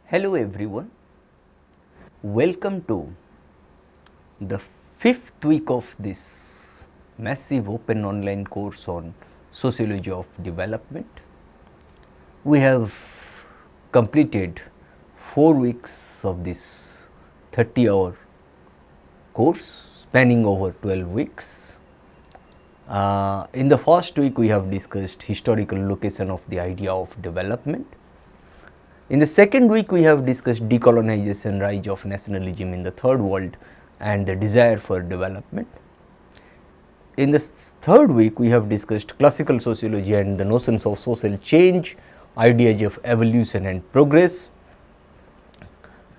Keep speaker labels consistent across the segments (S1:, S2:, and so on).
S1: Hello everyone, welcome to the fifth week of this massive open online course on Sociology of Development. We have completed 4 weeks of this 30-hour course spanning over 12 weeks. In the first week we have discussed historical location of the idea of development. In the second week, we have discussed decolonization, rise of nationalism in the third world and the desire for development. In the third week, we have discussed classical sociology and the notions of social change, ideas of evolution and progress.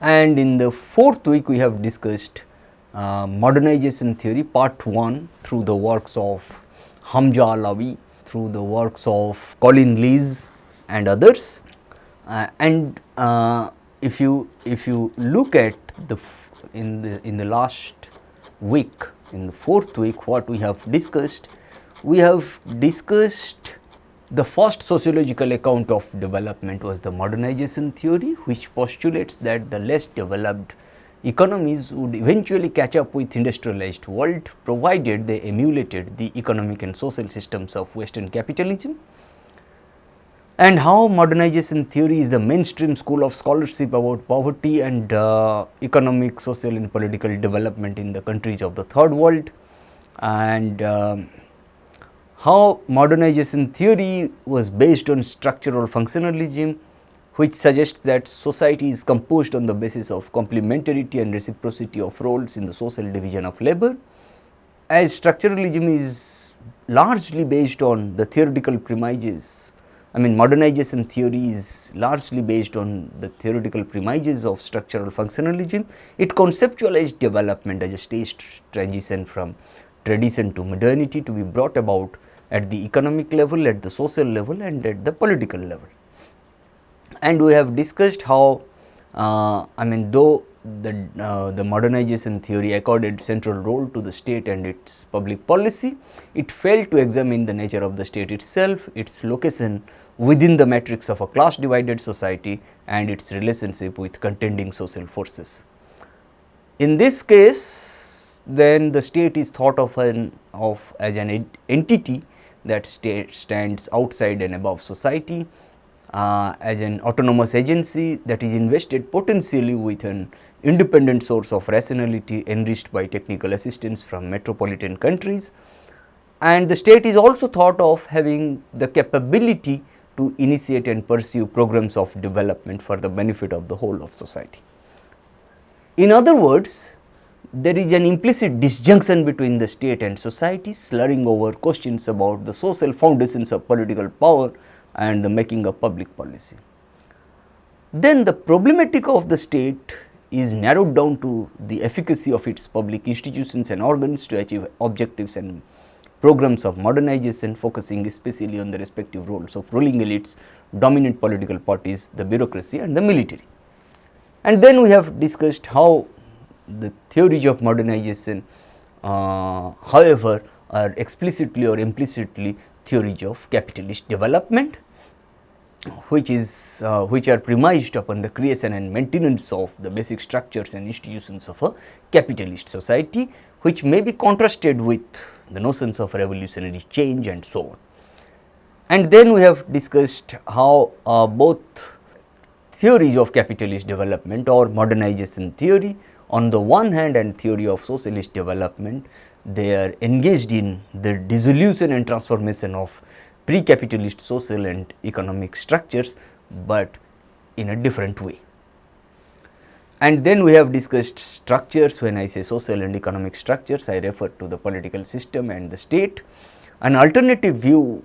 S1: And in the fourth week, we have discussed modernization theory part 1 through the works of Hamza Alawi, through the works of Colin Lees and others. If you look at in the last week, in the fourth week, what we have discussed the first sociological account of development was the modernization theory, which postulates that the less developed economies would eventually catch up with industrialized world, provided they emulated the economic and social systems of Western capitalism. And how modernization theory is the mainstream school of scholarship about poverty and economic, social and political development in the countries of the third world, and how modernization theory was based on structural functionalism, which suggests that society is composed on the basis of complementarity and reciprocity of roles in the social division of labor. As structuralism is largely based on the theoretical premises, modernization theory is largely based on the theoretical premises of structural functionalism. It conceptualized development as a stage transition from tradition to modernity to be brought about at the economic level, at the social level and at the political level. And we have discussed how, though the modernization theory accorded central role to the state and its public policy, it failed to examine the nature of the state itself, its location within the matrix of a class divided society and its relationship with contending social forces. In this case, then the state is thought of as an entity that stands outside and above society, as an autonomous agency that is invested potentially with an independent source of rationality enriched by technical assistance from metropolitan countries. And the state is also thought of having the capability to initiate and pursue programs of development for the benefit of the whole of society. In other words, there is an implicit disjunction between the state and society, slurring over questions about the social foundations of political power and the making of public policy. Then the problematic of the state is narrowed down to the efficacy of its public institutions and organs to achieve objectives and programs of modernization, focusing especially on the respective roles of ruling elites, dominant political parties, the bureaucracy and the military. And then we have discussed how the theories of modernization, however, are explicitly or implicitly theories of capitalist development, which are premised upon the creation and maintenance of the basic structures and institutions of a capitalist society, which may be contrasted with the notions of revolutionary change and so on. And then we have discussed how both theories of capitalist development or modernization theory on the one hand and theory of socialist development, they are engaged in the dissolution and transformation of pre-capitalist social and economic structures, but in a different way. And then we have discussed structures. When I say social and economic structures, I refer to the political system and the state. An alternative view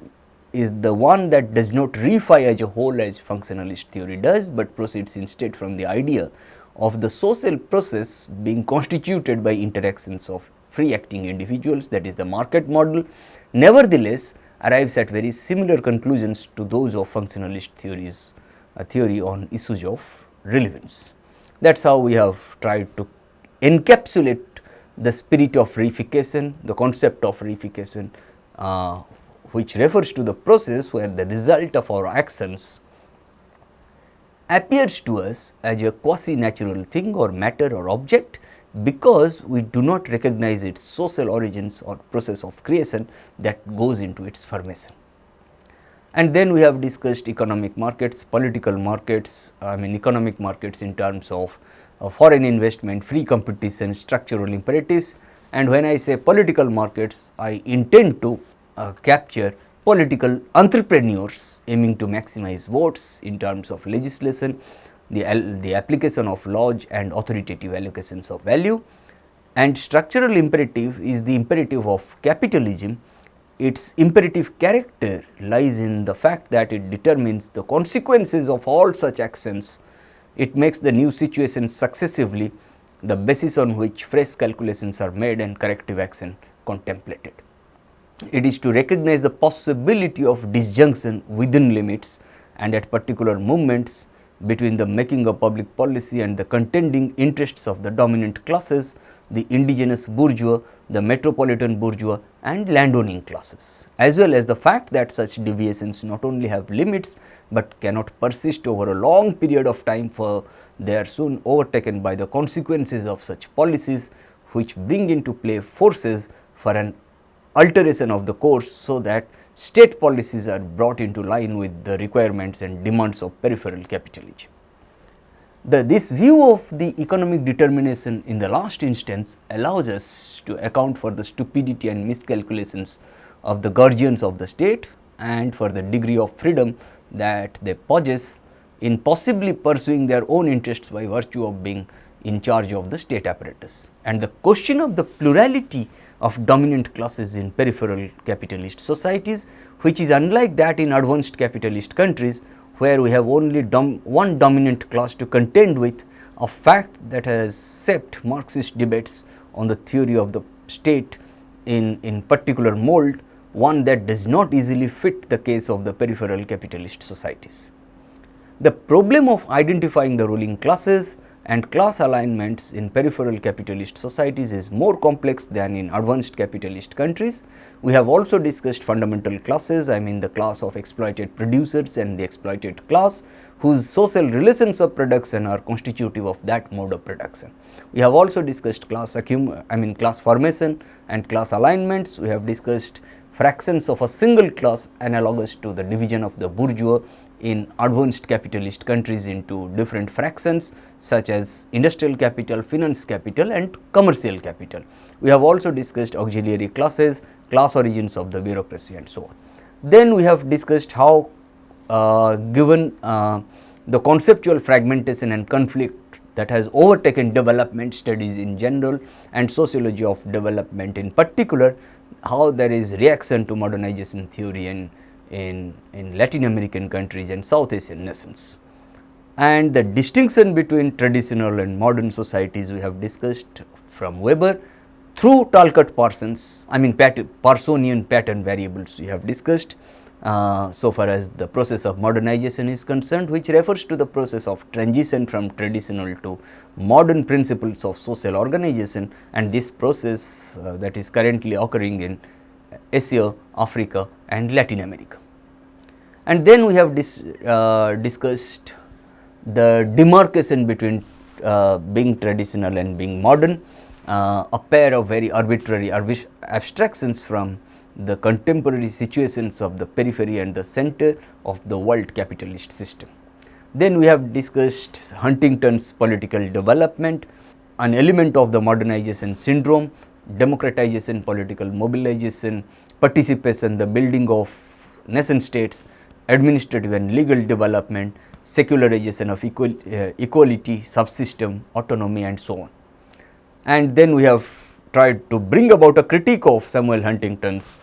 S1: is the one that does not reify as a whole as functionalist theory does, but proceeds instead from the idea of the social process being constituted by interactions of free acting individuals, that is the market model, nevertheless arrives at very similar conclusions to those of functionalist theories, a theory on issues of relevance. That is how we have tried to encapsulate the spirit of reification, the concept of reification, which refers to the process where the result of our actions appears to us as a quasi-natural thing or matter or object, because we do not recognize its social origins or process of creation that goes into its formation. And then we have discussed economic markets, political markets, economic markets in terms of foreign investment, free competition, structural imperatives. And when I say political markets, I intend to capture political entrepreneurs aiming to maximize votes in terms of legislation, the application of laws and authoritative allocations of value. And structural imperative is the imperative of capitalism. Its imperative character lies in the fact that it determines the consequences of all such actions. It makes the new situation successively the basis on which fresh calculations are made and corrective action contemplated. It is to recognize the possibility of disjunction within limits and at particular moments between the making of public policy and the contending interests of the dominant classes, the indigenous bourgeois, the metropolitan bourgeois and landowning classes, as well as the fact that such deviations not only have limits, but cannot persist over a long period of time, for they are soon overtaken by the consequences of such policies, which bring into play forces for an alteration of the course, so that state policies are brought into line with the requirements and demands of peripheral capitalism. This view of the economic determination in the last instance allows us to account for the stupidity and miscalculations of the guardians of the state, and for the degree of freedom that they possess in possibly pursuing their own interests by virtue of being in charge of the state apparatus. And the question of the plurality of dominant classes in peripheral capitalist societies, which is unlike that in advanced capitalist countries, where we have only one dominant class to contend with, a fact that has shaped Marxist debates on the theory of the state in particular mold, one that does not easily fit the case of the peripheral capitalist societies. The problem of identifying the ruling classes and class alignments in peripheral capitalist societies is more complex than in advanced capitalist countries. We have also discussed fundamental classes, the class of exploited producers and the exploited class, whose social relations of production are constitutive of that mode of production. We have also discussed class formation and class alignments. We have discussed fractions of a single class analogous to the division of the bourgeois in advanced capitalist countries into different fractions, such as industrial capital, finance capital and commercial capital. We have also discussed auxiliary classes, class origins of the bureaucracy and so on. Then we have discussed how given the conceptual fragmentation and conflict that has overtaken development studies in general and sociology of development in particular, how there is reaction to modernization theory in Latin American countries and South Asian nations. And the distinction between traditional and modern societies we have discussed from Weber through Talcott-Parsons, Parsonian pattern variables we have discussed so far as the process of modernization is concerned, which refers to the process of transition from traditional to modern principles of social organization, and this process that is currently occurring in Asia, Africa and Latin America. And then we have discussed the demarcation between being traditional and being modern, a pair of very arbitrary abstractions from the contemporary situations of the periphery and the center of the world capitalist system. Then we have discussed Huntington's political development, an element of the modernization syndrome, democratization, political mobilization, participation, the building of nation states, administrative and legal development, secularization of equality, subsystem, autonomy and so on. And then we have tried to bring about a critique of Samuel Huntington's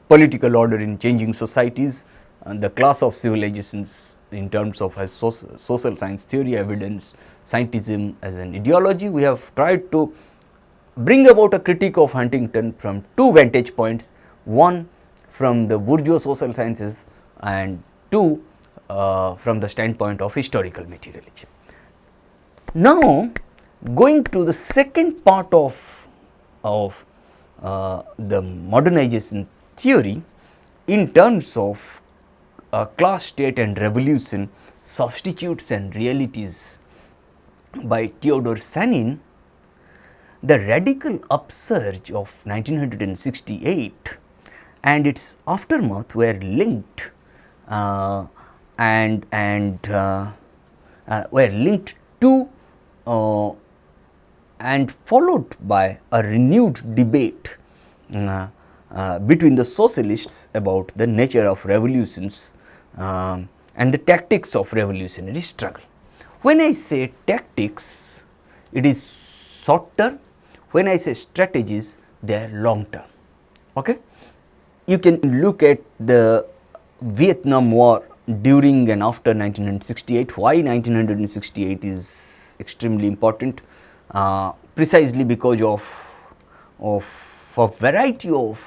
S1: political order in changing societies, and the class of civilizations in terms of as social science theory, evidence, scientism as an ideology. We have tried to bring about a critique of Huntington from two vantage points, one from the bourgeois social sciences and two from the standpoint of historical materialism. Now, going to the second part of the modernization theory in terms of Class, State and Revolution, Substitutes and Realities by Theodor Sanin, the radical upsurge of 1968 and its aftermath were linked were linked to and followed by a renewed debate between the socialists about the nature of revolutions and the tactics of revolutionary struggle. When I say tactics, it is short term. When I say strategies, they are long term. Okay? You can look at the Vietnam War during and after 1968. Why 1968 is extremely important? Precisely because of a variety of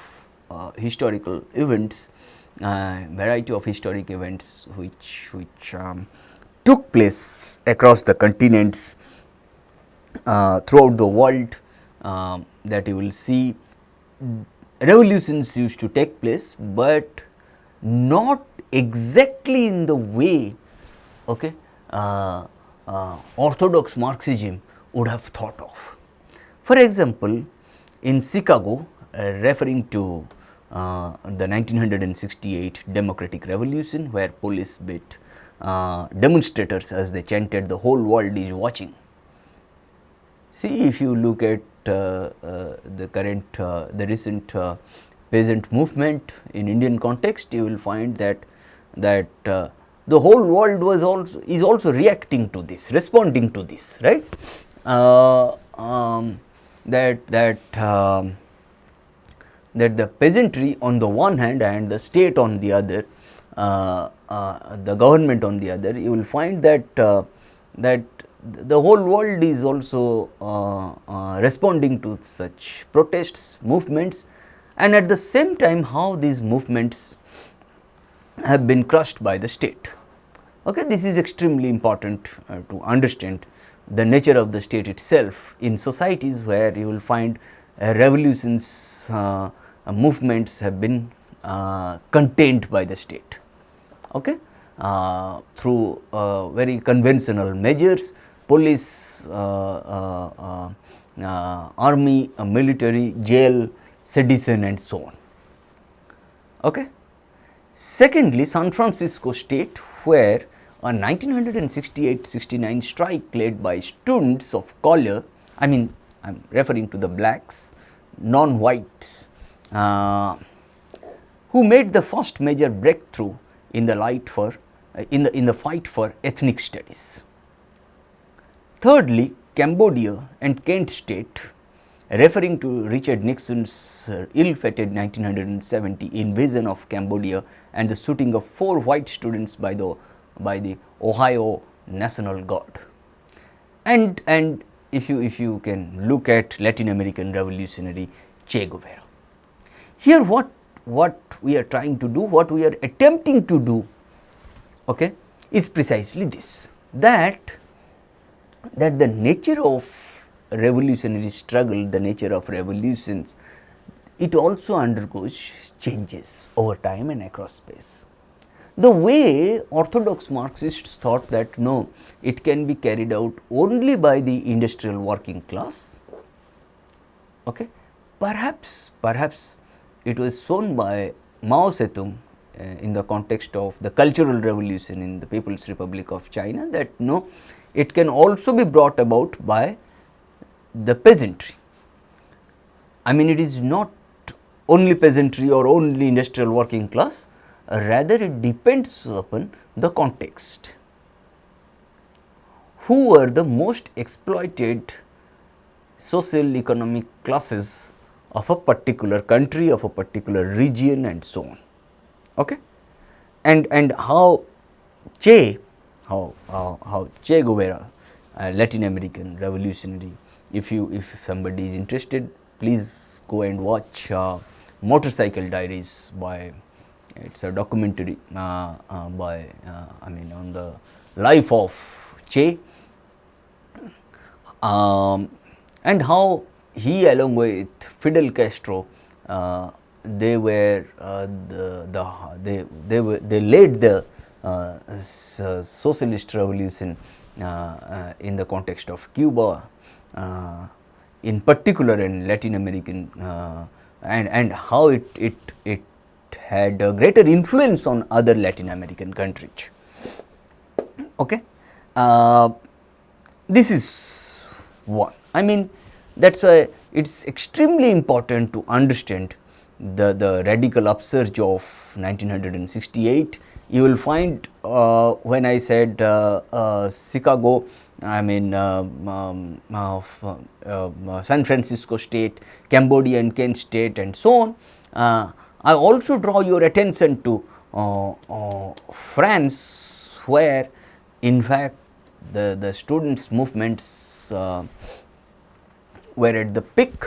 S1: historical events, which took place across the continents throughout the world, that you will see revolutions used to take place, but not exactly in the way, okay, orthodox Marxism would have thought of. For example, in Chicago, referring to the 1968 Democratic Revolution, where police beat demonstrators as they chanted, "The whole world is watching." See, if you look at the recent peasant movement in Indian context, you will find that the whole world is also reacting to this, responding to this, right? That the peasantry on the one hand and the state on the other, the government on the other, you will find that the whole world is also responding to such protests, movements, and at the same time how these movements have been crushed by the state. Okay, this is extremely important to understand the nature of the state itself in societies where you will find revolutions, movements have been contained by the state, okay, through very conventional measures, police, army, military, jail, sedition and so on. Okay. Secondly, San Francisco State, where a 1968-69 strike led by students of color, I am referring to the blacks, non-whites, who made the first major breakthrough in the fight for ethnic studies. Thirdly, Cambodia and Kent State, referring to Richard Nixon's ill-fated 1970 invasion of Cambodia and the shooting of 4 white students by the Ohio National Guard. And if you can look at Latin American revolutionary Che Guevara. Here what we are trying to do, what we are attempting to do, okay, is precisely this, that the nature of revolutionary struggle, the nature of revolutions, it also undergoes changes over time and across space. The way orthodox Marxists thought that no, it can be carried out only by the industrial working class, okay, perhaps it was shown by Mao Zedong in the context of the Cultural Revolution in the People's Republic of China, that no, it can also be brought about by the peasantry. I mean, it is not only peasantry or only industrial working class, rather it depends upon the context. Who are the most exploited social economic classes of a particular country, of a particular region and so on. Okay? And how Che Guevara, Latin American revolutionary, if somebody is interested, please go and watch Motorcycle Diaries by, it's a documentary by on the life of Che, and how he along with Fidel Castro they were they led the socialist revolution in the context of Cuba, in particular in Latin American, and how it had a greater influence on other Latin American countries. Okay. This is one. I mean, that is why it is extremely important to understand the radical upsurge of 1968. You will find when I said Chicago, I mean San Francisco State, Cambodia and Kent State and so on. I also draw your attention to France, where in fact the students movements were at the peak,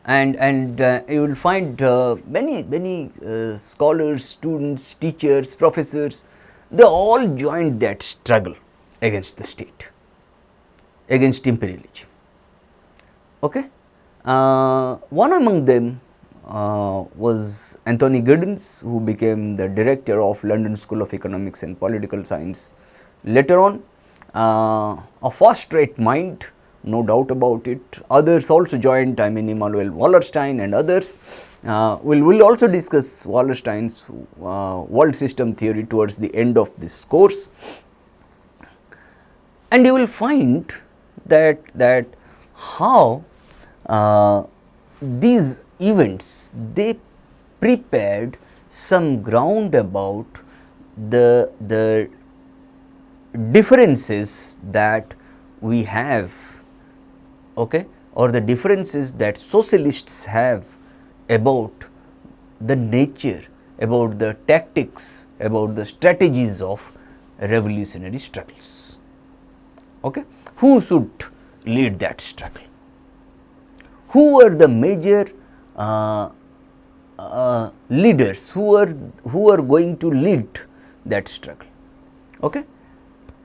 S1: and you will find many scholars, students, teachers, professors, they all joined that struggle against the state, against imperialism. Okay. One among them was Anthony Giddens, who became the director of London School of Economics and Political Science later on. A first-rate mind, no doubt about it. Others also joined, I mean Immanuel Wallerstein and others. We will also discuss Wallerstein's world system theory towards the end of this course. And you will find that how these events, they prepared some ground about the differences that we have, okay, or the differences that socialists have about the nature, about the tactics, about the strategies of revolutionary struggles. Okay. Who should lead that struggle? Who are the major leaders, who are going to lead that struggle? Okay.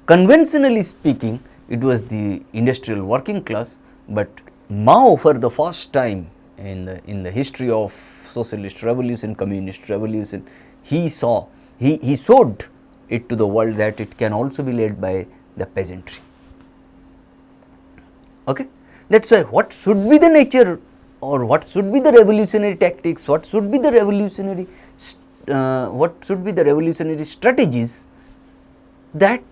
S1: Conventionally speaking, it was the industrial working class, but Mao, for the first time in the history of socialist revolution, communist revolution, he showed it to the world that it can also be led by the peasantry. Okay. That is why what should be the nature, or what should be the revolutionary tactics, what should be the revolutionary strategies, that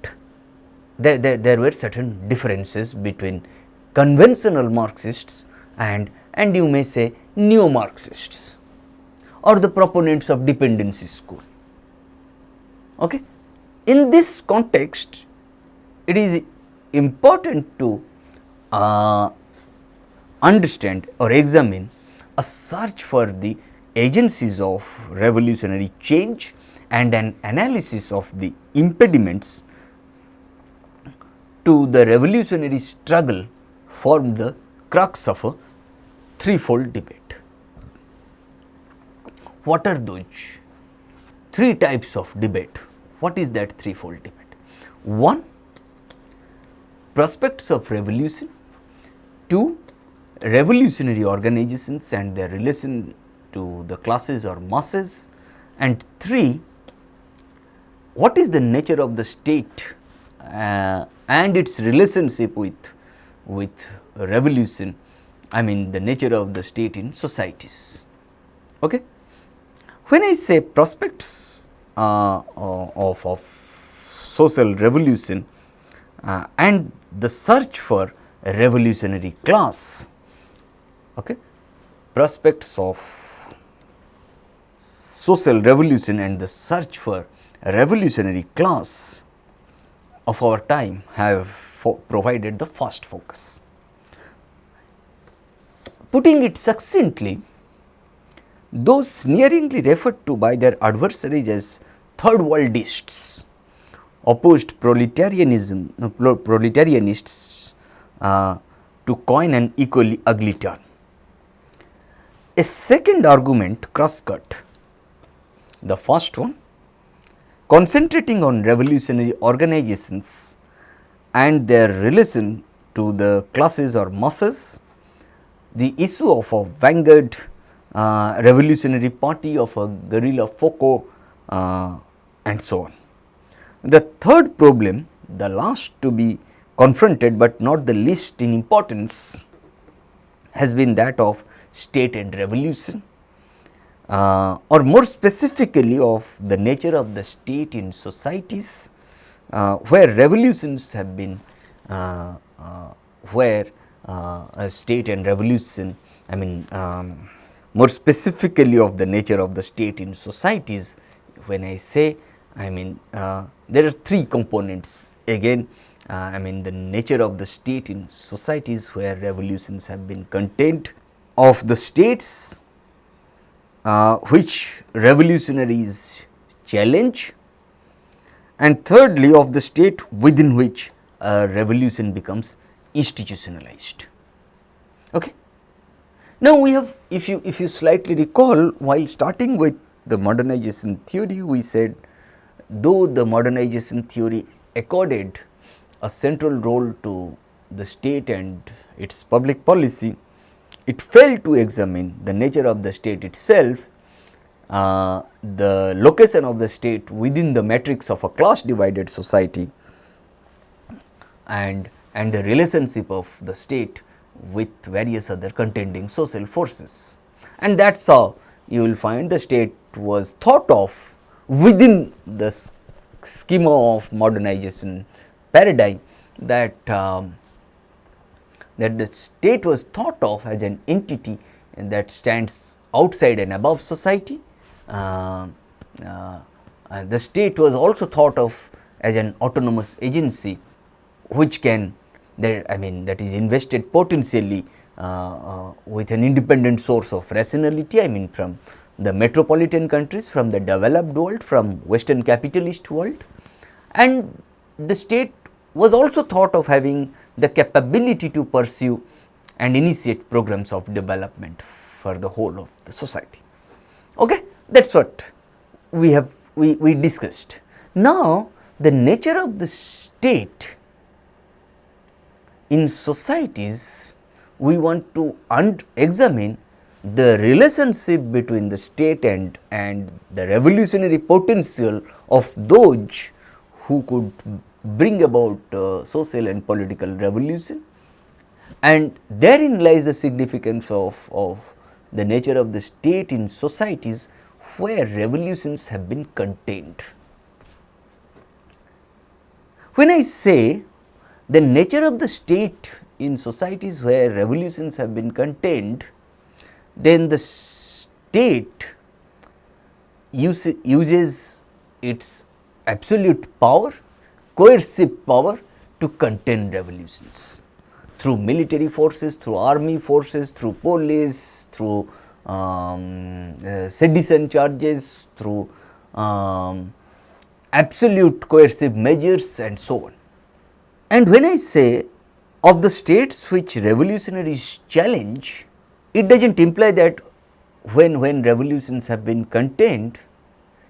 S1: there were certain differences between conventional Marxists and you may say neo-Marxists, or the proponents of dependency school. Okay. In this context, it is important to understand or examine a search for the agencies of revolutionary change and an analysis of the impediments to the revolutionary struggle form the crux of a threefold debate. What are those three types of debate? What is that threefold debate? 1. Prospects of revolution. 2. Revolutionary organizations and their relation to the classes or masses. And 3. What is the nature of the state and its relationship with revolution, I mean the nature of the state in societies. Okay. When I say prospects of social revolution and the search for a revolutionary class, okay, prospects of social revolution and the search for a revolutionary class of our time have provided the first focus. Putting it succinctly, those sneeringly referred to by their adversaries as third worldists opposed proletarianists to coin an equally ugly term. A second argument cross-cut the first one, concentrating on revolutionary organizations and their relation to the classes or masses. The issue of a vanguard revolutionary party of a guerrilla Foucault and so on. The third problem, the last to be confronted, but not the least in importance, has been that of state and revolution, or more specifically of the nature of the state in societies where revolutions have been, where a state and revolution, I mean more specifically of the nature of the state in societies. When I say, I mean there are three components again, I mean the nature of the state in societies where revolutions have been contained, of the states which revolutionaries challenge, and thirdly of the state within which a revolution becomes institutionalized. Okay. Now, we have, if you slightly recall, while starting with the modernization theory, we said though the modernization theory accorded a central role to the state and its public policy, it failed to examine the nature of the state itself, the location of the state within the matrix of a class divided society, and the relationship of the state with various other contending social forces. And that is how you will find the state was thought of within the schema of modernization paradigm, that that the state was thought of as an entity that stands outside and above society. The state was also thought of as an autonomous agency which can, that is invested potentially with an independent source of rationality, I mean from the metropolitan countries, from the developed world, from western capitalist world. And the state was also thought of having the capability to pursue and initiate programs of development for the whole of the society. Okay? That is what we discussed. Now, the nature of the state in societies, we want to examine the relationship between the state and the revolutionary potential of those who could bring about social and political revolution, and therein lies the significance of the nature of the state in societies where revolutions have been contained. When I say the nature of the state in societies where revolutions have been contained, then the state uses its absolute power, coercive power, to contain revolutions through military forces, through army forces, through police, through sedition charges, through absolute coercive measures and so on. And when I say of the states which revolutionaries challenge, it does not imply that when revolutions have been contained,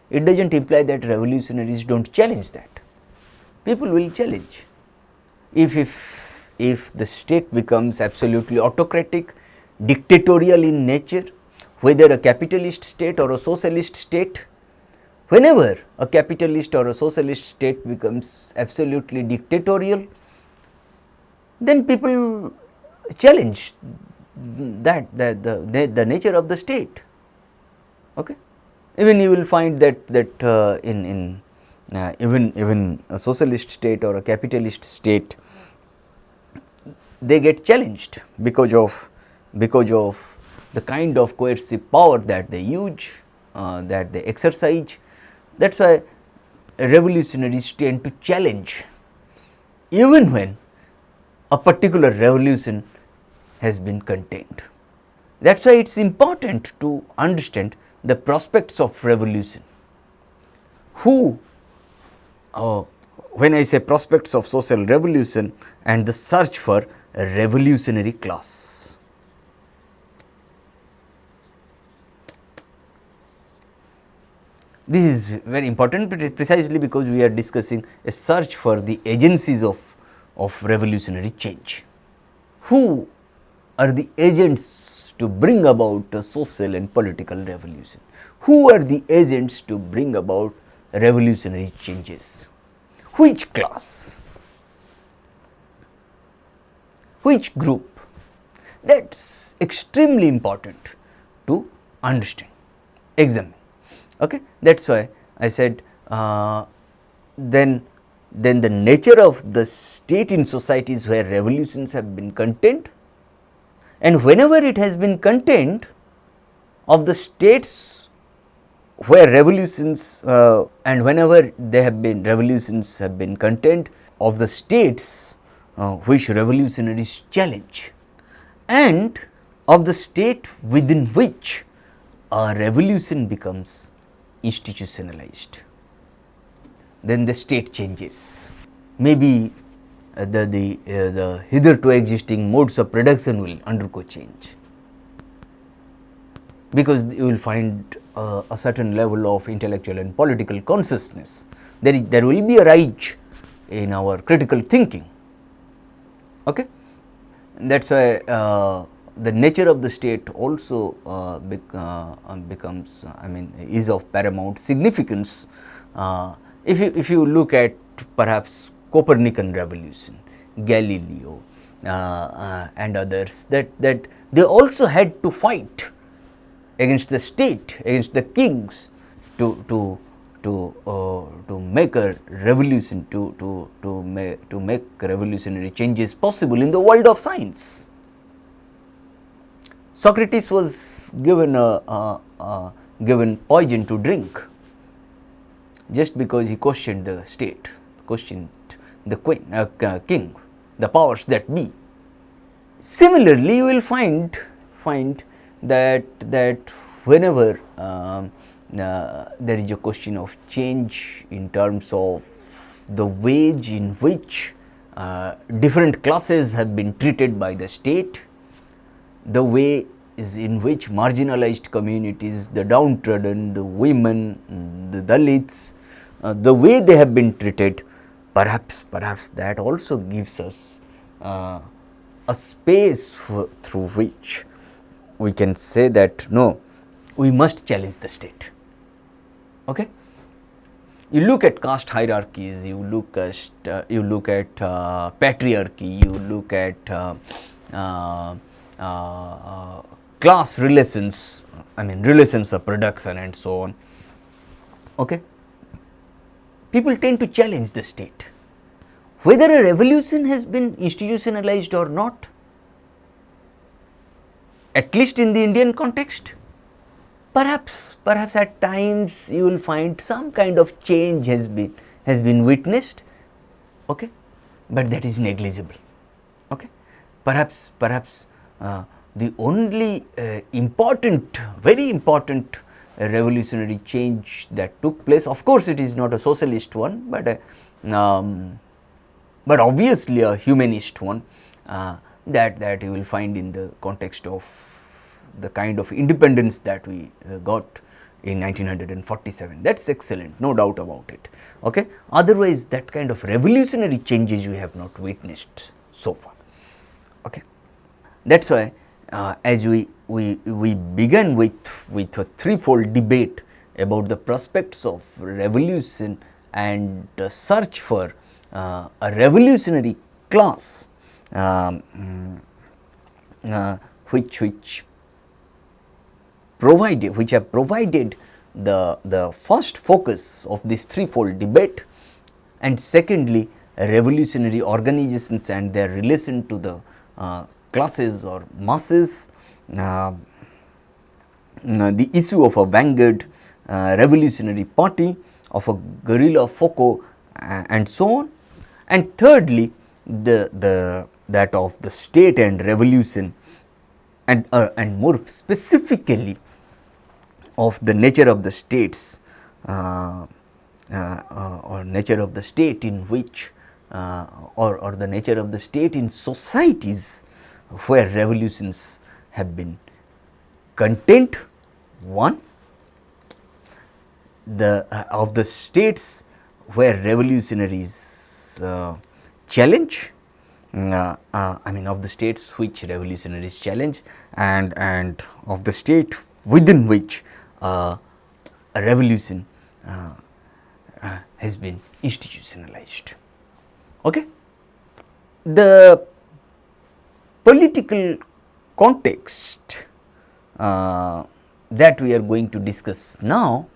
S1: it does not imply that revolutionaries do not challenge that. People will challenge. If the state becomes absolutely autocratic, dictatorial in nature, whether a capitalist state or a socialist state, whenever a capitalist or a socialist state becomes absolutely dictatorial, then people challenge that the nature of the state. Okay? Even you will find that in even a socialist state or a capitalist state, they get challenged because of the kind of coercive power that they use, that they exercise. That is why revolutionaries tend to challenge even when a particular revolution has been contained. That is why it is important to understand the prospects of revolution. Who, when I say prospects of social revolution and the search for a revolutionary class. This is very important, but precisely because we are discussing a search for the agencies of revolutionary change. Who are the agents to bring about a social and political revolution? Who are the agents to bring about revolutionary changes? Which class? Which group? That is extremely important to understand, examine. Okay? That is why I said then the nature of the state in societies where revolutions have been contained, and whenever it has been contained of the states where revolutions and whenever there have been revolutions have been contained of the states which revolutionaries challenge, and of the state within which a revolution becomes institutionalized. Then the state changes. Maybe the hitherto existing modes of production will undergo change, because you will find a certain level of intellectual and political consciousness. There will be a rise in our critical thinking. Okay? That is why the nature of the state also becomes, is of paramount significance. If you look at perhaps Copernican revolution, Galileo and others, that they also had to fight against the state, against the kings, to make a revolution, to make revolutionary changes possible in the world of science. Socrates was given given poison to drink just because he questioned the state, questioned the king, the powers that be. Similarly, you will find that whenever there is a question of change in terms of the ways in which different classes have been treated by the state, the way is in which marginalized communities, the downtrodden, the women, the Dalits, the way they have been treated, perhaps that also gives us a space through which we can say that no, we must challenge the state. Okay? You look at caste hierarchies, you look at patriarchy, you look at class relations, relations of production and so on. Okay? People tend to challenge the state. Whether a revolution has been institutionalized or not, at least in the Indian context, perhaps at times you will find some kind of change has been witnessed, okay, but that is negligible. Okay, perhaps the only very important revolutionary change that took place, of course, it is not a socialist one, but obviously a humanist one, that you will find in the context of the kind of independence that we got in 1947. That is excellent, no doubt about it. Okay? Otherwise, that kind of revolutionary changes we have not witnessed so far. Okay? That is why as we began with a threefold debate about the prospects of revolution and the search for a revolutionary class which have provided the first focus of this threefold debate, and secondly revolutionary organizations and their relation to the classes or masses, the issue of a vanguard revolutionary party, of a guerrilla Foucault and so on, and thirdly that of the state and revolution, and more specifically of the nature of the states or nature of the state in which or the nature of the state in societies where revolutions have been contained. One, of the states where revolutionaries challenge, of the states which revolutionaries challenge, and of the state within which a revolution has been institutionalized. Okay? The political context that we are going to discuss now,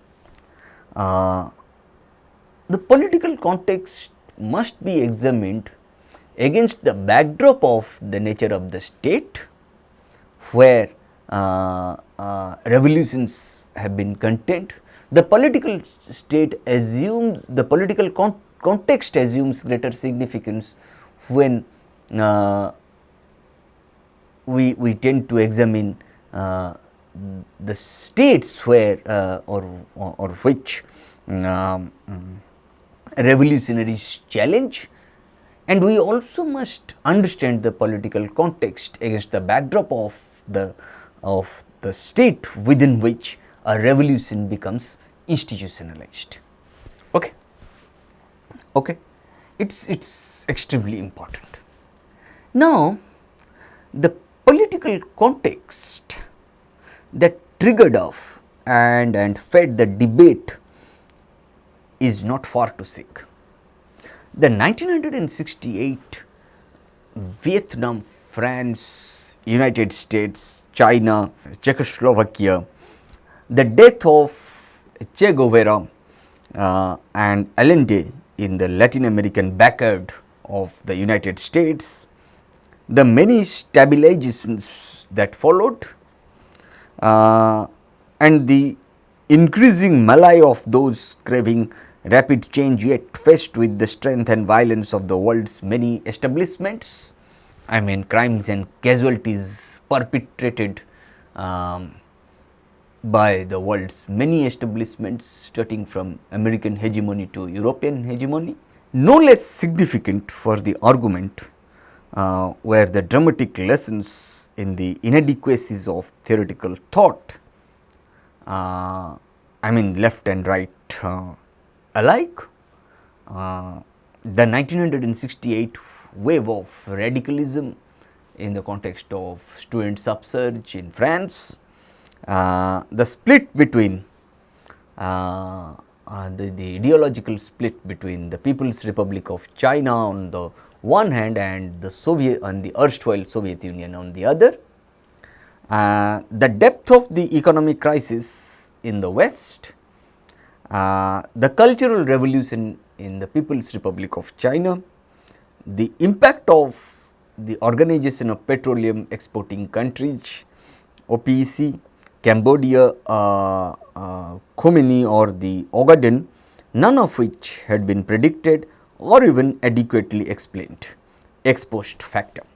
S1: the political context must be examined against the backdrop of the nature of the state, where revolutions have been contained. The political state assumes, the political context assumes greater significance when we tend to examine the states where or which revolutionaries challenge, and we also must understand the political context against the backdrop of the state within which a revolution becomes institutionalized. Okay. Okay. It's extremely important. Now, the political context that triggered off and fed the debate is not far to seek. The 1968 Vietnam, France, United States, China, Czechoslovakia, the death of Che Guevara and Allende in the Latin American backyard of the United States, the many stabilizations that followed, and the increasing malaise of those craving rapid change yet faced with the strength and violence of the world's many establishments, crimes and casualties perpetrated by the world's many establishments, starting from American hegemony to European hegemony. No less significant for the argument were the dramatic lessons in the inadequacies of theoretical thought, left and right alike. The 1968 wave of radicalism in the context of students' upsurge in France, the split between the ideological split between the People's Republic of China on the one hand and the Soviet and the erstwhile Soviet Union on the other, the depth of the economic crisis in the West, the cultural revolution in the People's Republic of China, the impact of the Organization of Petroleum Exporting Countries, OPEC, Cambodia, Khomeini or the Ogaden, none of which had been predicted or even adequately explained, ex post factum.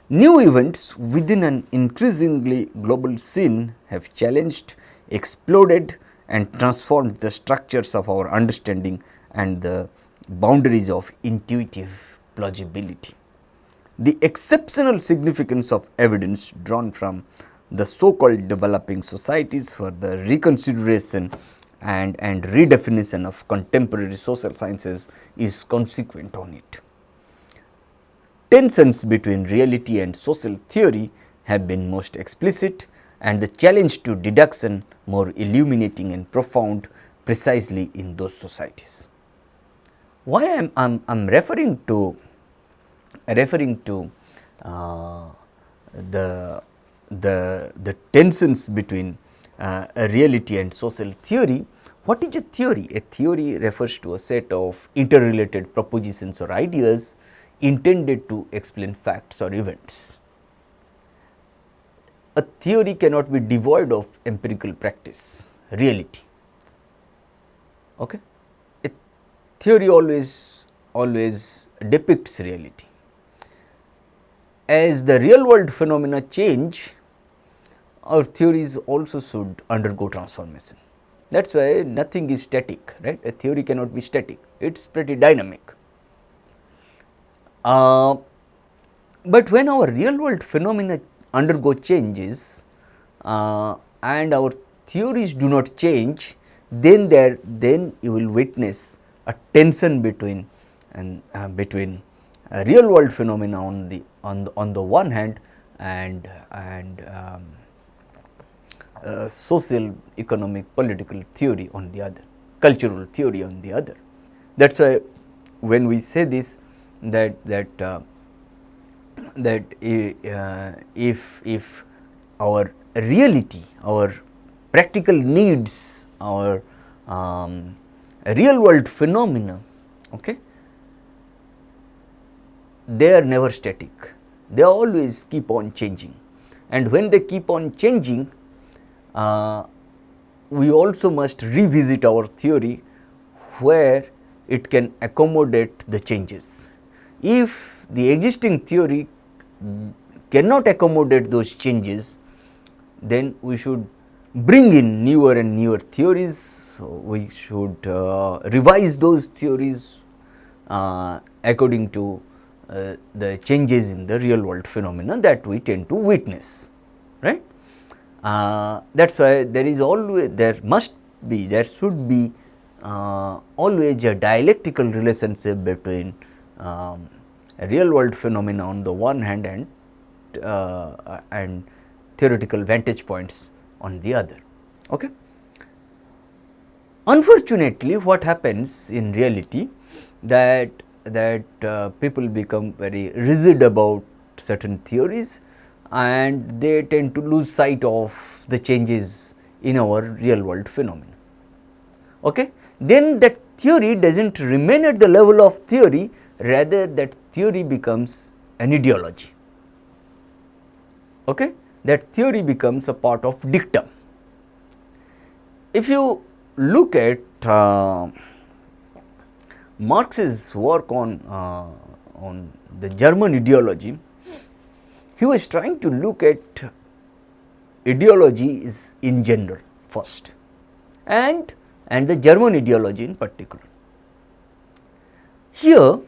S1: New events within an increasingly global scene have challenged, exploded and transformed the structures of our understanding and the boundaries of intuitive plausibility. The exceptional significance of evidence drawn from the so-called developing societies for the reconsideration and redefinition of contemporary social sciences is consequent on it. Tensions between reality and social theory have been most explicit, and the challenge to deduction more illuminating and profound precisely in those societies. Why I am referring to the tensions between reality and social theory. What is a theory? A theory refers to a set of interrelated propositions or ideas intended to explain facts or events. A theory cannot be devoid of empirical practice, reality. Okay? A theory always depicts reality. As the real world phenomena change, our theories also should undergo transformation. That is why nothing is static, right? A theory cannot be static, it is pretty dynamic. But when our real world phenomena undergo changes and our theories do not change, then you will witness a tension between real world phenomena on the one hand, and social, economic, political theory on the other, cultural theory on the other. That is why when we say this, that if our reality, our practical needs, our real world phenomena, okay, they are never static, they always keep on changing, and when they keep on changing, we also must revisit our theory where it can accommodate the changes. If the existing theory cannot accommodate those changes, then we should bring in newer and newer theories. So, we should revise those theories according to the changes in the real world phenomena that we tend to witness, right. That is why there is always, there should be always a dialectical relationship between real world phenomena on the one hand and theoretical vantage points on the other. Okay. Unfortunately, what happens in reality, that people become very rigid about certain theories, and they tend to lose sight of the changes in our real world phenomena. Okay. Then that theory does not remain at the level of theory, rather that theory becomes an ideology. Okay. That theory becomes a part of dictum. If you look at Marx's work on the German ideology, he was trying to look at ideologies in general first, and the German ideology in particular. Here,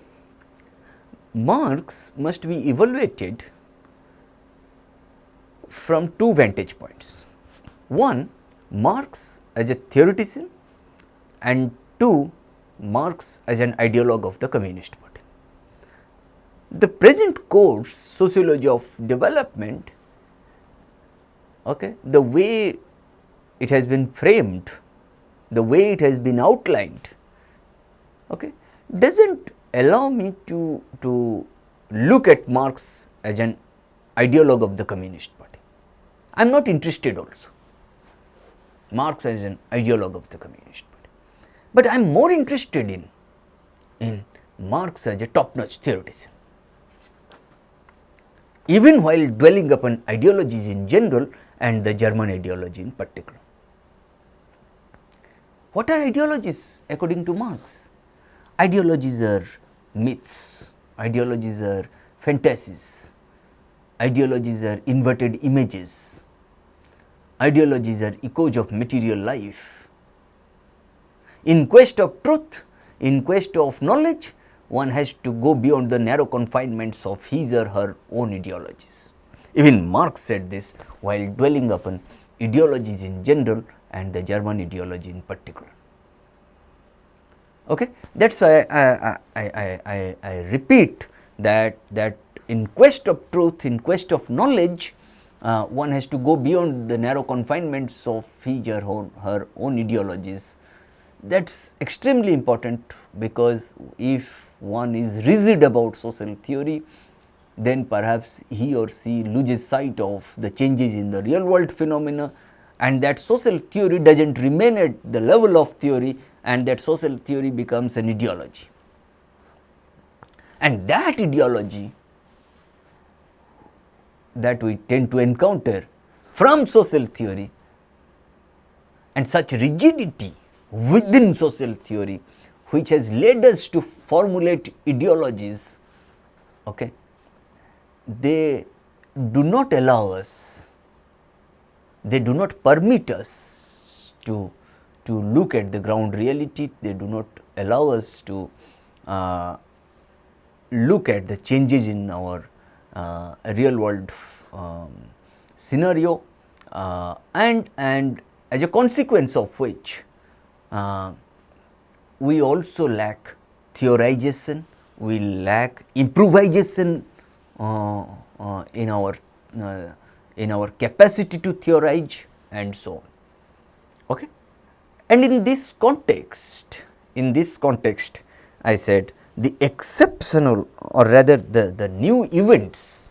S1: Marx must be evaluated from two vantage points. One, Marx as a theoretician, and two, Marx as an ideologue of the Communist Party. The present course, Sociology of Development, okay, the way it has been framed, the way it has been outlined, okay, does not allow me to look at Marx as an ideologue of the Communist Party. I am not interested also Marx as an ideologue of the Communist Party, but I am more interested in Marx as a top-notch theoretician. Even while dwelling upon ideologies in general and the German ideology in particular. What are ideologies according to Marx? Ideologies are myths, ideologies are fantasies, ideologies are inverted images, ideologies are echoes of material life. In quest of truth, in quest of knowledge, one has to go beyond the narrow confinements of his or her own ideologies. Even Marx said this while dwelling upon ideologies in general and the German ideology in particular. Okay. That is why I repeat that in quest of truth, in quest of knowledge, one has to go beyond the narrow confinements of his or her own ideologies. That is extremely important, because if one is rigid about social theory, then perhaps he or she loses sight of the changes in the real world phenomena, and that social theory does not remain at the level of theory, and that social theory becomes an ideology. And that ideology that we tend to encounter from social theory, and such rigidity within social theory, which has led us to formulate ideologies, okay, they do not allow us, they do not permit us to look at the ground reality, they do not allow us to look at the changes in our real world scenario, and as a consequence of which we also lack theorization, we lack improvisation in our capacity to theorize and so on. Okay. And in this context, I said the exceptional, or rather the new events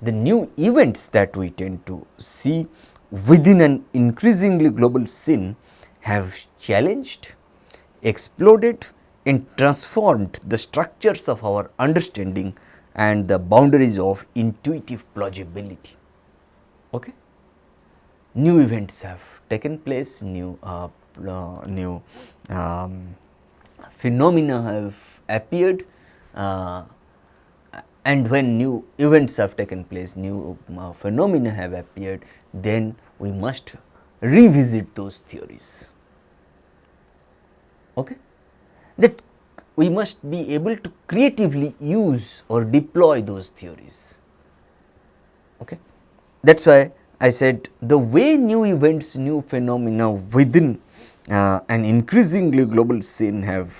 S1: that we tend to see within an increasingly global scene have challenged, exploded and transformed the structures of our understanding and the boundaries of intuitive plausibility. Okay? New events have taken place, new phenomena have appeared, and when new events have taken place, new phenomena have appeared, then we must revisit those theories. Okay? That we must be able to creatively use or deploy those theories. Okay? That is why I said the way new events, new phenomena within an increasingly global scene have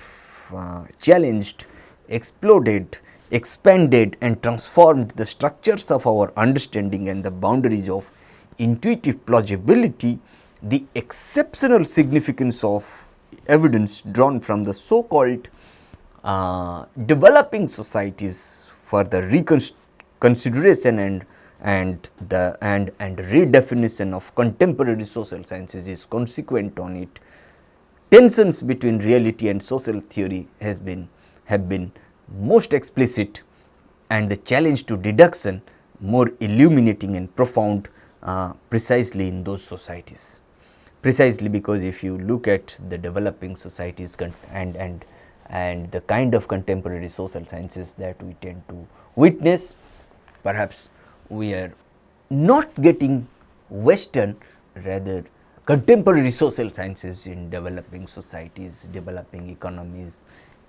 S1: challenged, exploded, expanded and transformed the structures of our understanding and the boundaries of intuitive plausibility, the exceptional significance of evidence drawn from the so-called developing societies for the reconsideration and redefinition of contemporary social sciences is consequent on it. Tensions between reality and social theory have been most explicit, and the challenge to deduction more illuminating and profound precisely in those societies. Precisely because if you look at the developing societies and the kind of contemporary social sciences that we tend to witness, perhaps we are not getting Western, rather contemporary social sciences in developing societies, developing economies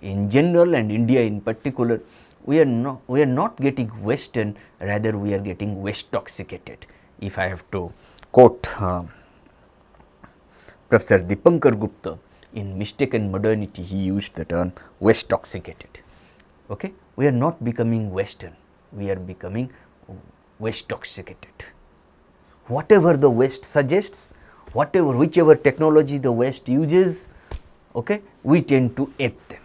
S1: in general and India in particular. We are not getting Western, rather we are getting Westoxicated. If I have to quote Professor Dipankar Gupta, in Mistaken Modernity, he used the term Westoxicated. Okay? We are not becoming Western, we are becoming Westoxicated. Whatever the West suggests, whichever technology the West uses, okay, we tend to ape them.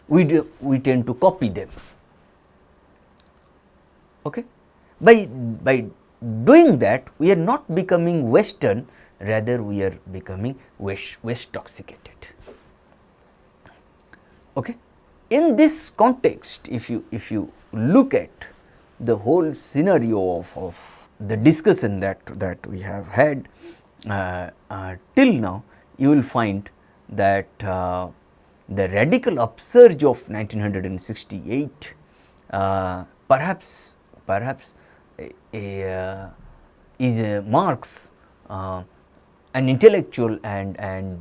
S1: We tend to copy them. Okay? By doing that, we are not becoming Western, rather we are becoming Westoxicated. Okay? In this context, if you look at the whole scenario of the discussion that we have had till now, you will find that the radical upsurge of 1968 perhaps marks an intellectual and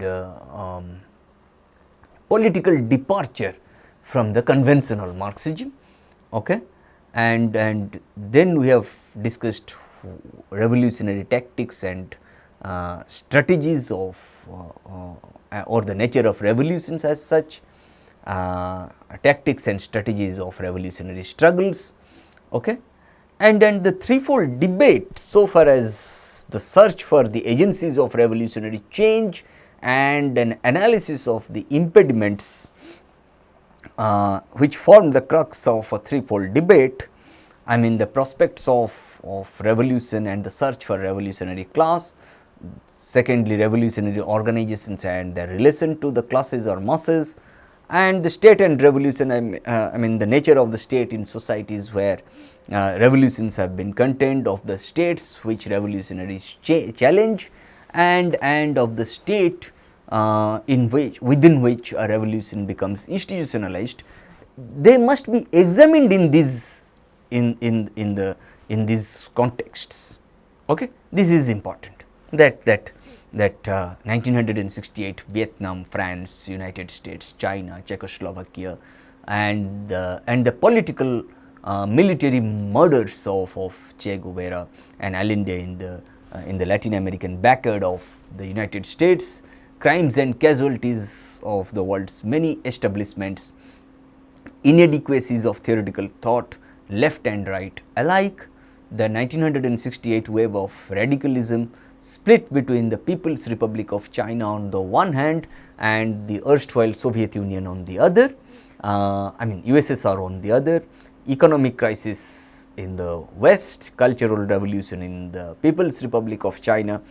S1: political departure from the conventional Marxism. Okay? And then we have discussed revolutionary tactics and strategies of or the nature of revolutions as such, tactics and strategies of revolutionary struggles. Okay? And then the threefold debate, so far as the search for the agencies of revolutionary change and an analysis of the impediments which form the crux of a threefold debate. I mean the prospects of revolution and the search for revolutionary class, secondly revolutionary organizations and their relation to the classes or masses, and the state and revolution, I mean the nature of the state in societies where revolutions have been contained, of the states which revolutionaries challenge, and of the state within which a revolution becomes institutionalized. They must be examined in these these contexts. Okay? This is important. That 1968 Vietnam, France, United States, China, Czechoslovakia, and the political military murders of Che Guevara and Allende in the Latin American backyard of the United States, crimes and casualties of the world's many establishments, inadequacies of theoretical thought, left and right alike, the 1968 wave of radicalism split between the People's Republic of China on the one hand and the erstwhile Soviet Union on the other, USSR on the other, economic crisis in the West, cultural revolution in the People's Republic of China,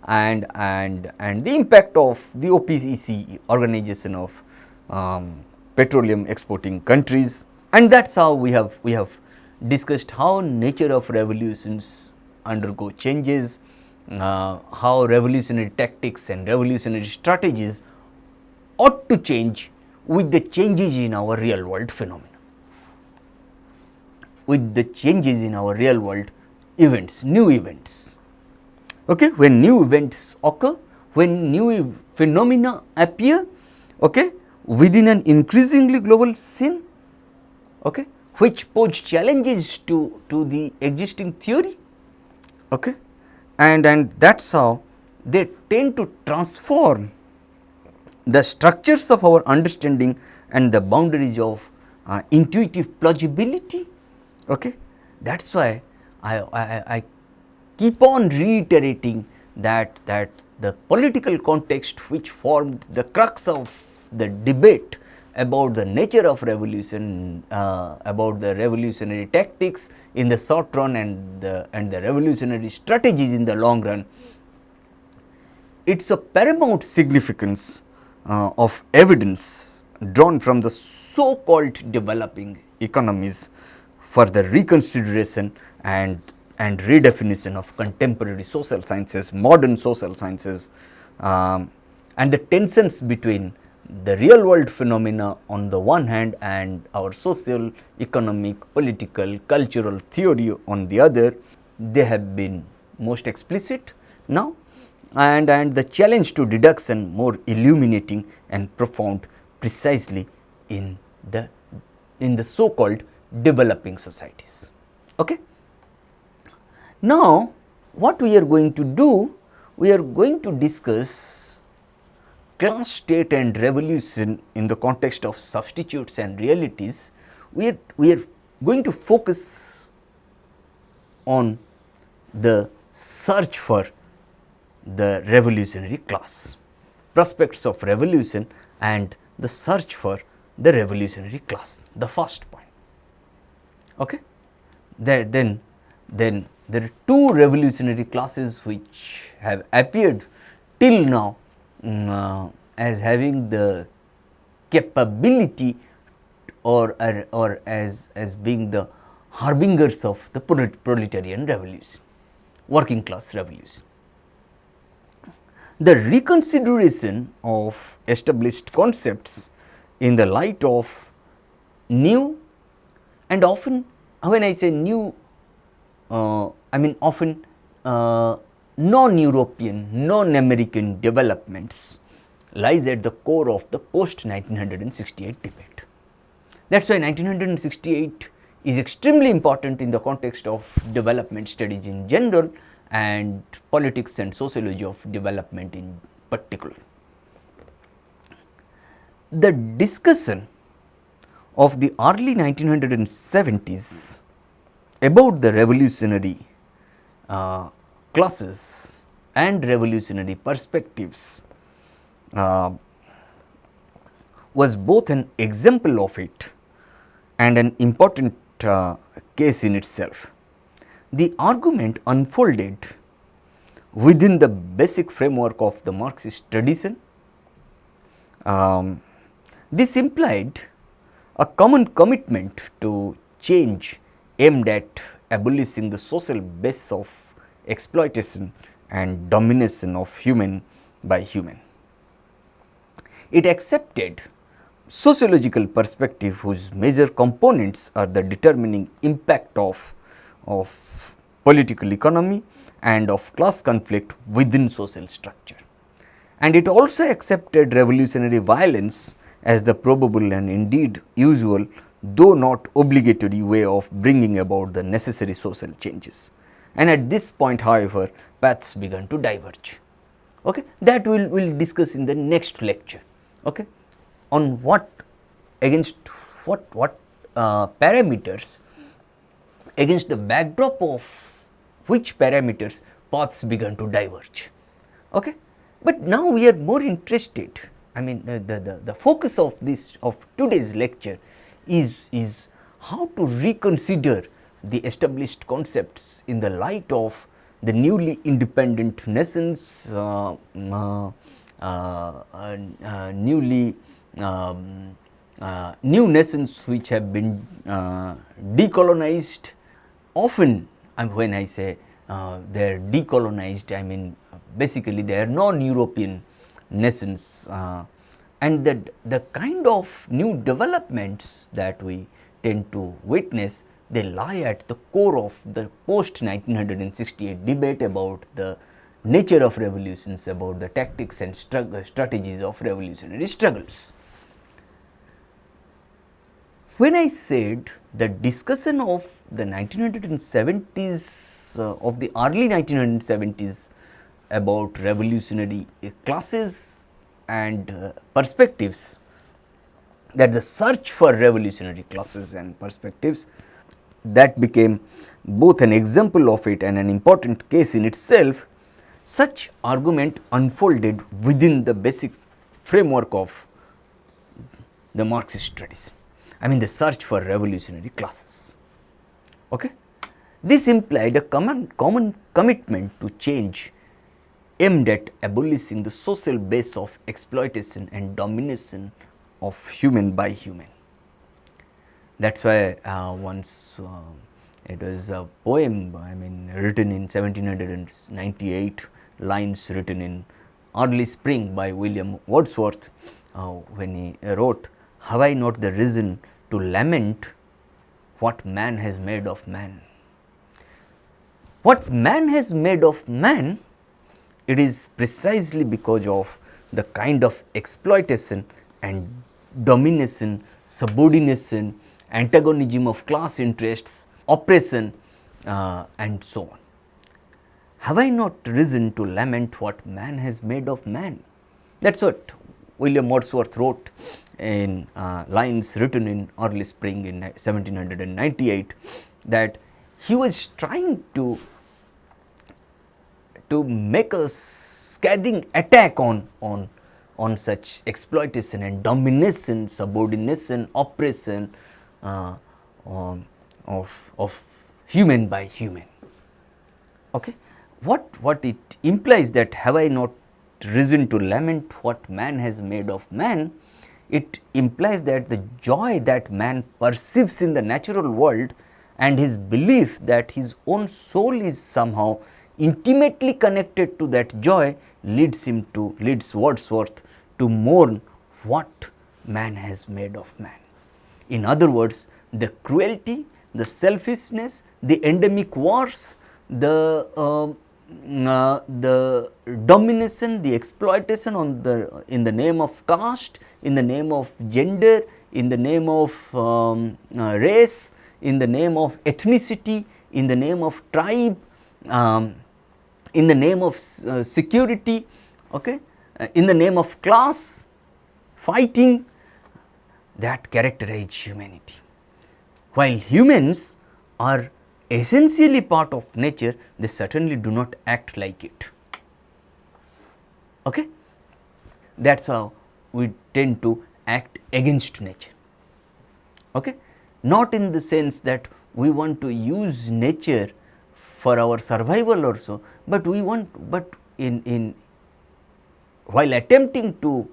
S1: and the impact of the OPEC, Organization of Petroleum Exporting Countries. And that is how we have discussed how nature of revolutions undergo changes, how revolutionary tactics and revolutionary strategies ought to change with the changes in our real world phenomena, with the changes in our real world events, new events. Okay, when new events occur, when new phenomena appear, okay, within an increasingly global scene, okay, which pose challenges to the existing theory, okay, and that is how they tend to transform the structures of our understanding and the boundaries of intuitive plausibility. Okay. That is why I keep on reiterating that the political context which formed the crux of the debate about the nature of revolution, about the revolutionary tactics in the short run and the revolutionary strategies in the long run, it is of paramount significance of evidence drawn from the so called developing economies for the reconsideration and redefinition of contemporary social sciences, modern social sciences, and the tensions between the real world phenomena on the one hand and our social, economic, political, cultural theory on the other. They have been most explicit now, and the challenge to deduction more illuminating and profound precisely in the so called developing societies. Okay. Now, what we are going to do? We are going to discuss class, state and revolution in the context of substitutes and realities. We are going to focus on the search for the revolutionary class, prospects of revolution and the search for the revolutionary class, the first point. Okay. Then there are two revolutionary classes which have appeared till now as having the capability or as being the harbingers of the proletarian revolution, working class revolution. The reconsideration of established concepts in the light of new and often, when I say new, often non-European, non-American developments lies at the core of the post 1968 debate. That is why 1968 is extremely important in the context of development studies in general and politics and sociology of development in particular. The discussion of the early 1970s about the revolutionary classes and revolutionary perspectives was both an example of it and an important case in itself. The argument unfolded within the basic framework of the Marxist tradition. This implied a common commitment to change aimed at abolishing the social base of exploitation and domination of human by human. It accepted sociological perspective whose major components are the determining impact of political economy and of class conflict within social structure. And it also accepted revolutionary violence as the probable and indeed usual, though not obligatory, way of bringing about the necessary social changes. And at this point, however, paths began to diverge. Okay? That we will discuss in the next lecture. Okay? On against what parameters, against the backdrop of which parameters paths began to diverge. Okay? But now we are more interested, I mean the focus of today's lecture is how to reconsider the established concepts in the light of the newly independent nations, new nations which have been decolonized. Often, when I say they are decolonized, I mean basically they are non-European nations, and the kind of new developments that we tend to witness, they lie at the core of the post 1968 debate about the nature of revolutions, about the tactics and strategies of revolutionary struggles. When I said the discussion of the 1970s, of the early 1970s about revolutionary classes and perspectives, that the search for revolutionary classes and perspectives, that became both an example of it and an important case in itself. Such argument unfolded within the basic framework of the Marxist tradition, I mean the search for revolutionary classes. Okay? This implied a common commitment to change aimed at abolishing the social base of exploitation and domination of human by human. That is why once it was a poem, I mean written in 1798, lines written in early spring by William Wordsworth, when he wrote, "Have I not the reason to lament what man has made of man?" What man has made of man, it is precisely because of the kind of exploitation and domination, subordination, antagonism of class interests, oppression, and so on. Have I not reason to lament what man has made of man? That is what William Wordsworth wrote in lines written in early spring in 1798, that he was trying to make a scathing attack on such exploitation and domination, subordination, oppression of human by human. Okay? What it implies, that have I not reason to lament what man has made of man, it implies that the joy that man perceives in the natural world and his belief that his own soul is somehow intimately connected to that joy leads Wordsworth to mourn what man has made of man. In other words, the cruelty, the selfishness, the endemic wars, the domination, the exploitation in the name of caste, in the name of gender, in the name of race, in the name of ethnicity, in the name of tribe, in the name of security, okay, in the name of class, fighting, that characterize humanity. While humans are essentially part of nature, they certainly do not act like it. Okay? That is how we tend to act against nature. Okay? Not in the sense that we want to use nature for our survival or so, but we want, but in while attempting to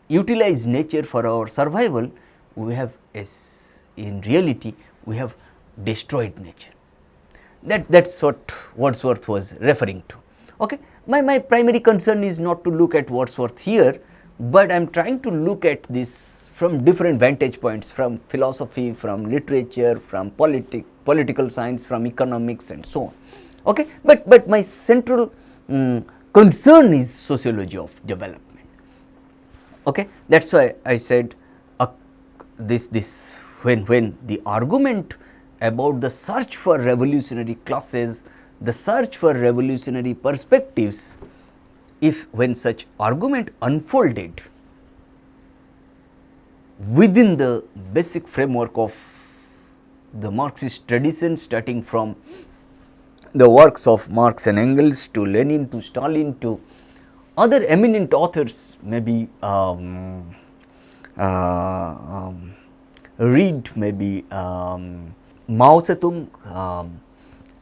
S1: utilize nature for our survival, we have in reality we have destroyed nature. That is what Wordsworth was referring to. Okay? My primary concern is not to look at Wordsworth here, but I am trying to look at this from different vantage points, from philosophy, from literature, from political science, from economics and so on. Okay? But my central concern is sociology of development. Okay? That is why I said this when the argument about the search for revolutionary classes, the search for revolutionary perspectives, when such argument unfolded, within the basic framework of the Marxist tradition, starting from the works of Marx and Engels to Lenin to Stalin to other eminent authors, maybe read maybe Mao Zedong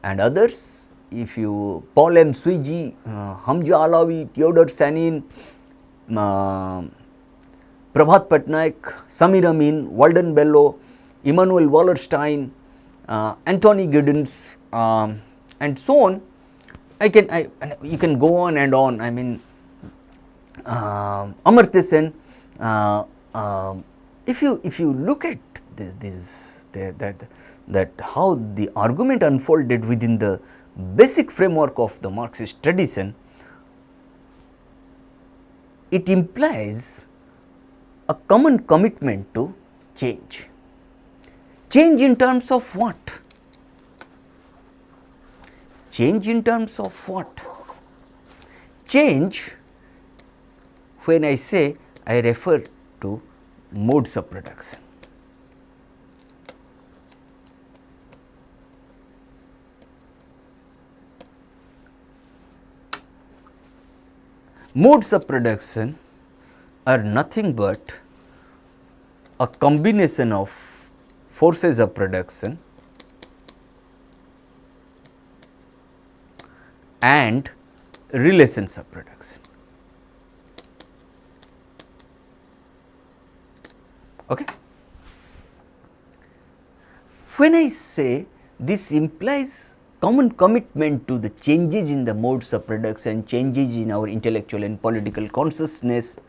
S1: and others. If you Paul M. Suiji, Hamza Alawi, Theodore Sanin, Prabhat Patnaik, Samir Amin, Walden Bellow, Immanuel Wallerstein, Anthony Giddens, and so on. You can go on and on. I mean, Amartya Sen. If you look at that how the argument unfolded within the basic framework of the Marxist tradition, it implies a common commitment to change. Change in terms of what? Change in terms of what? Change, when I say, I refer to modes of production. Modes of production are nothing but a combination of forces of production and relations of production. Okay. When I say this implies common commitment to the changes in the modes of production, changes in our intellectual and political consciousness.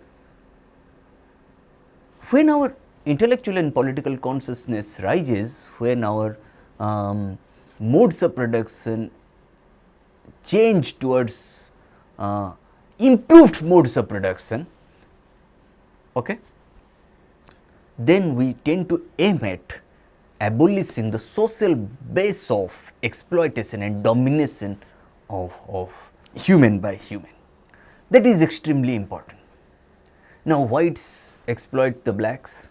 S1: When our intellectual and political consciousness rises, when our modes of production change towards improved modes of production, okay, then we tend to aim at abolishing the social base of exploitation and domination of human by human. That is extremely important. Now, whites exploit the blacks,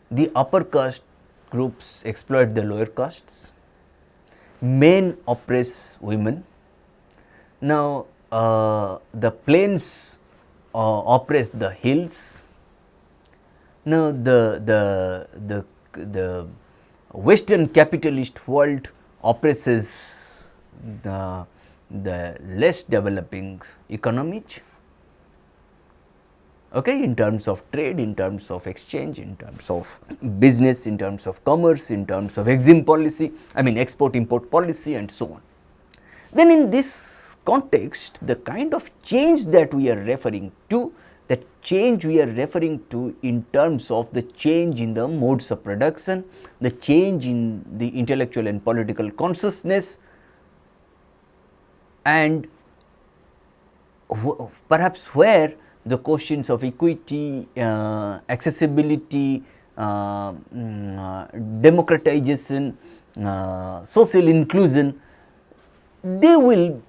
S1: the upper caste groups exploit the lower castes, men oppress women. Now, the plains oppress the hills. Now, the Western capitalist world oppresses the less developing economies, okay, in terms of trade, in terms of exchange, in terms of business, in terms of commerce, in terms of EXIM policy, I mean export-import policy and so on. Then in this context, the kind of change that we are referring to, that change we are referring to in terms of the change in the modes of production, the change in the intellectual and political consciousness, and perhaps where the questions of equity, accessibility, democratization, social inclusion, they will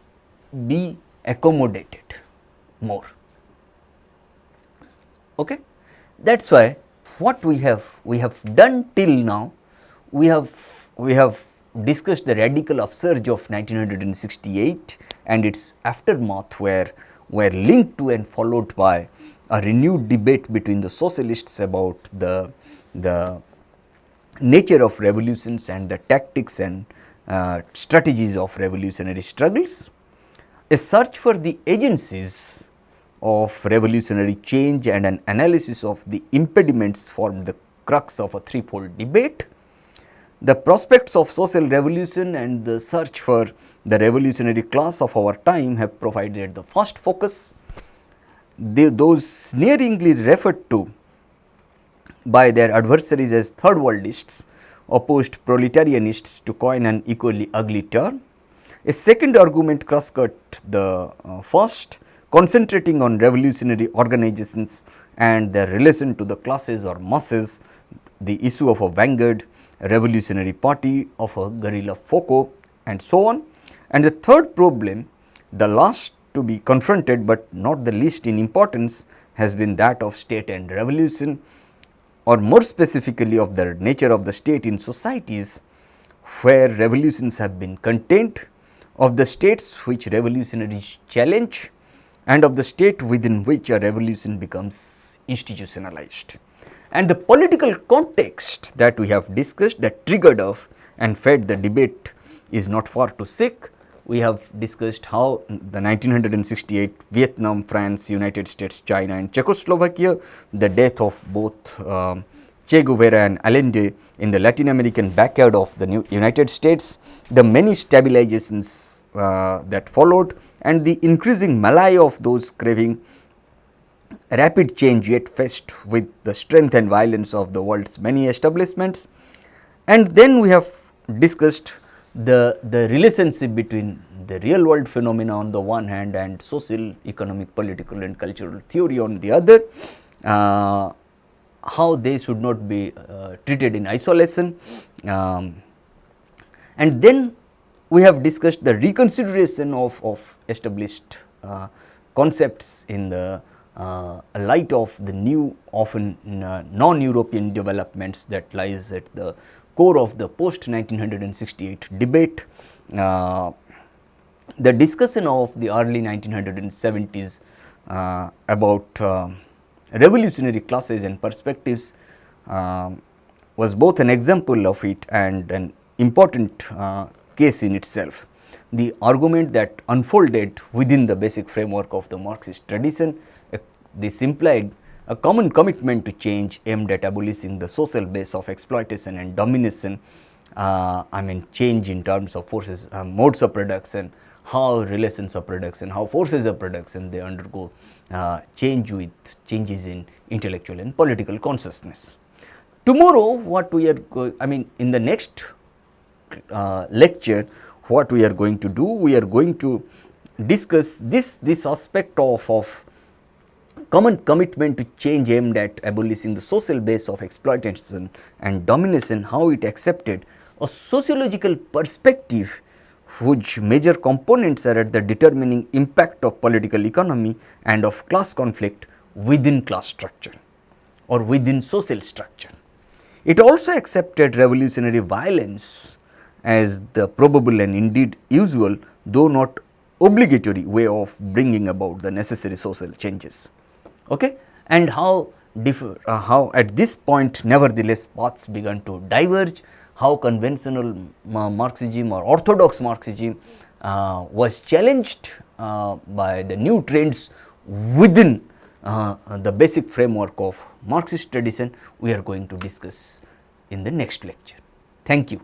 S1: be accommodated more. Okay? That is why what we have done till now, we have discussed the radical upsurge of 1968 and its aftermath were linked to and followed by a renewed debate between the socialists about the nature of revolutions and the tactics and strategies of revolutionary struggles, a search for the agencies of revolutionary change and an analysis of the impediments formed the crux of a threefold debate. The prospects of social revolution and the search for the revolutionary class of our time have provided the first focus. Those sneeringly referred to by their adversaries as third worldists opposed proletarianists to coin an equally ugly term. A second argument cross-cut the first, concentrating on revolutionary organizations and their relation to the classes or masses, the issue of a vanguard, a revolutionary party, of a guerrilla foco and so on. And the third problem, the last to be confronted but not the least in importance, has been that of state and revolution, or more specifically of the nature of the state in societies where revolutions have been contained, of the states which revolutionaries challenge, and of the state within which a revolution becomes institutionalized. And the political context that we have discussed, that triggered off and fed the debate, is not far to seek. We have discussed how the 1968 Vietnam, France, United States, China and Czechoslovakia, the death of both Che Guevara and Allende in the Latin American backyard of the United States, the many stabilizations that followed, and the increasing malaise of those craving rapid change yet faced with the strength and violence of the world's many establishments. And then we have discussed the relationship between the real world phenomena on the one hand and social, economic, political and cultural theory on the other, how they should not be treated in isolation. And then we have discussed the reconsideration of established concepts in the light of the new, often non-European developments that lies at the core of the post 1968 debate. The discussion of the early 1970s about revolutionary classes and perspectives was both an example of it and an important case in itself. The argument that unfolded within the basic framework of the Marxist tradition, this implied a common commitment to change aimed at abolishing the social base of exploitation and domination. Change in terms of forces, modes of production, how relations of production, how forces of production, they undergo change with changes in intellectual and political consciousness. Tomorrow, what we are in the next lecture, what we are going to do, we are going to discuss this aspect of common commitment to change aimed at abolishing the social base of exploitation and domination, how it accepted a sociological perspective whose major components are at the determining impact of political economy and of class conflict within class structure or within social structure. It also accepted revolutionary violence as the probable and indeed usual, though not obligatory, way of bringing about the necessary social changes. Okay? And how at this point nevertheless paths began to diverge, how conventional Marxism or orthodox Marxism was challenged by the new trends within the basic framework of Marxist tradition, we are going to discuss in the next lecture. Thank you.